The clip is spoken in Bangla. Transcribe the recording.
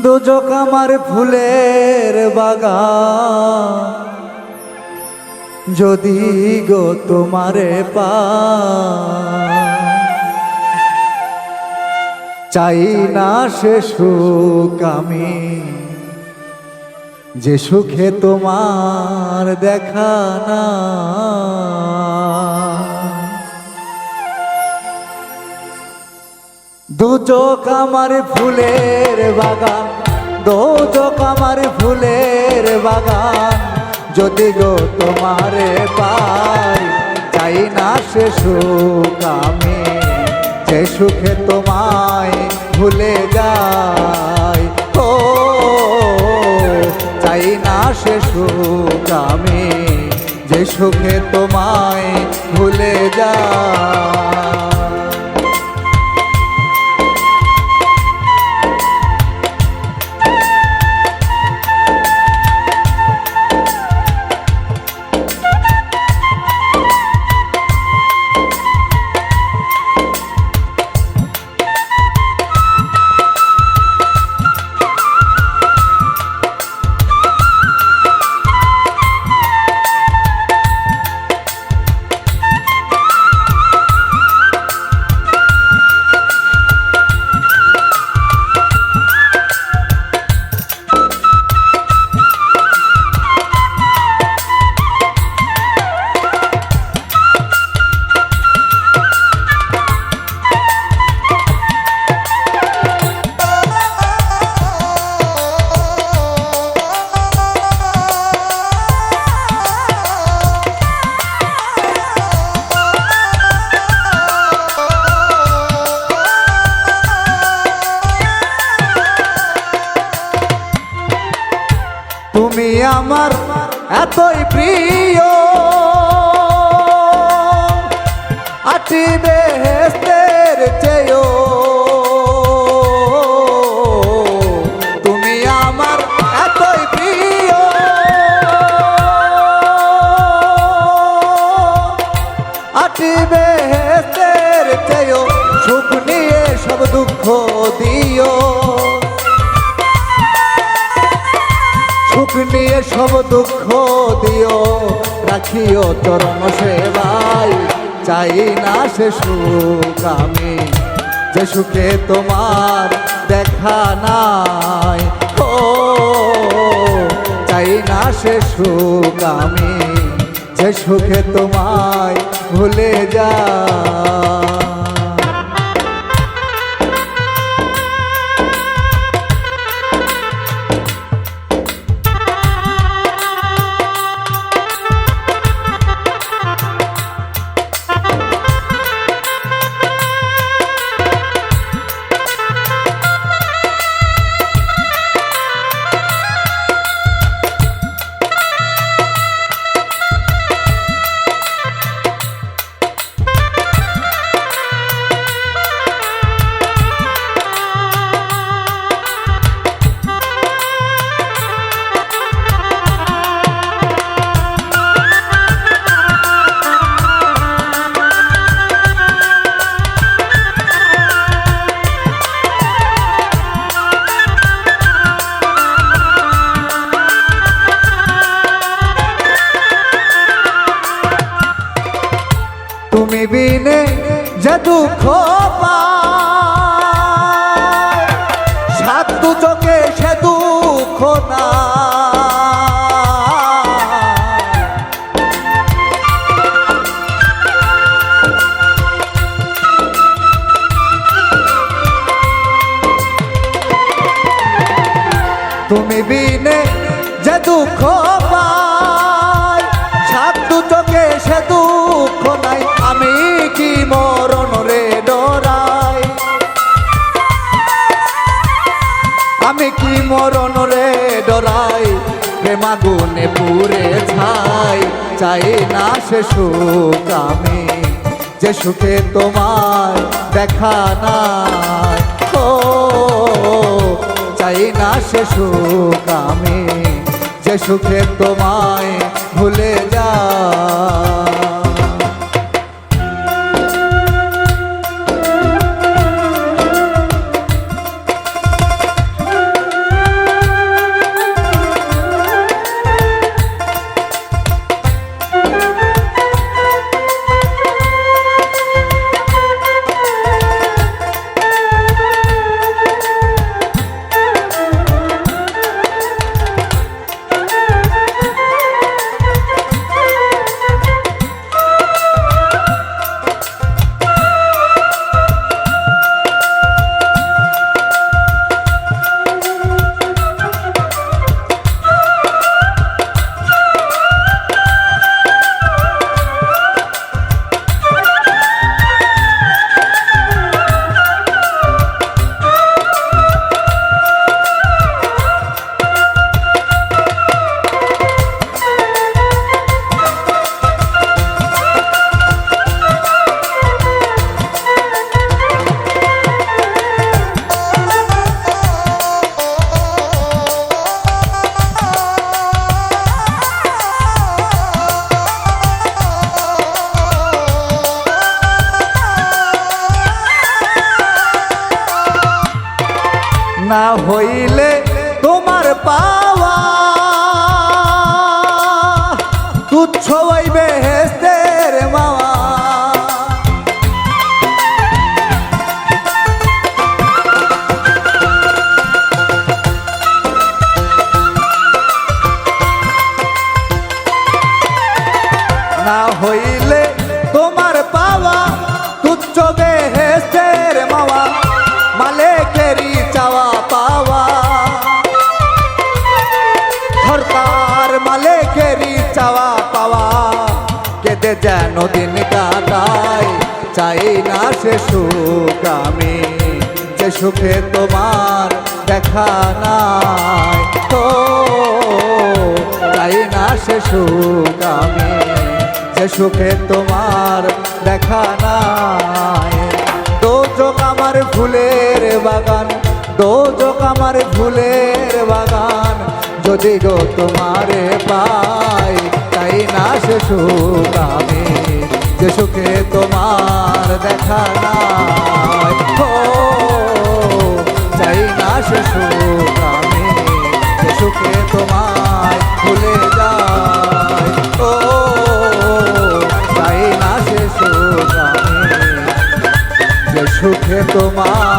দুজক আমার ফুলের বাগান, যদি গো তোমারে চাই না সে সুখ আমি, যে সুখে তোমার দেখা না। দুচোখ আমার ফুলের বাগান, দুচোখ আমার ফুলের বাগান, যদি গো তোমারে পাই চাই না সে সুখ আমি, যে সুখে তোমায় ভুলে যাই। ও চাই না সে সুখ আমি, যে সুখে তোমায় ভুলে যাই। তুমি আমার এতই প্রিয়, আটি বেহেশতের চেয়েও। তুমি আমার এতই প্রিয়, আটি বেহেশতের চেয়েও। সুখ নিয়ে সব দুঃখ দিও, সুখ নিয়ে সব দুঃখ দিও, রাখিও চরণ সেবাই। চাই না সে সুখ আমি, যে সুখে তোমার দেখা নাই। ও চাই না সে সুখ আমি, যে সুখে তোমায় ভুলে যাই। তুমি বিনে যে দুঃখ পায়, সাত দুচোখে সে দুঃখ না। তুমি বিনে যে দুঃখ পায়, সাত দুচোখে সে দুঃখ নাই। আমি কি মরণ রে ডরাই, আমি কি মরণ রে ডরাই। প্রেমাগুনে পুরে ছাই, চাই না সে সুখ আমি, যে সুখে তোমার দেখা নাই। ও চাই না সে সুখ আমি, যে সুখে তোমায় ভুলে যাই। হইলে তোমার পাওয়া তুচ্ছ ওই বেহেশতের মাওয়া। না হইলে তোমার পাওয়া তুচ্ছ বেহেশতের মাওয়া, মালিকেরই চাওয়া পাওয়া। সরকার মালিকেরই চাওয়া পাওয়া, কেঁদে যেন দিন কাটাই, চাই না সে সুখ আমি, যে সুখে তোমার দেখা নাই। ও চাই না সে সুখ আমি, যে সুখে তোমার দেখা নাই। দোজক আমার ফুলের বাগান, দোজক আমার ফুলের বাগান, যদি গো তোমারে পাই, তাই না সে সুখ আমি, যে সুখে তোমার দেখা নাই। ও চাই না সে সুখ আমি, যে সুখে তোমায় ভুলে যাই। ও চাই না সে সুখ আমি, যে সুখে তোমার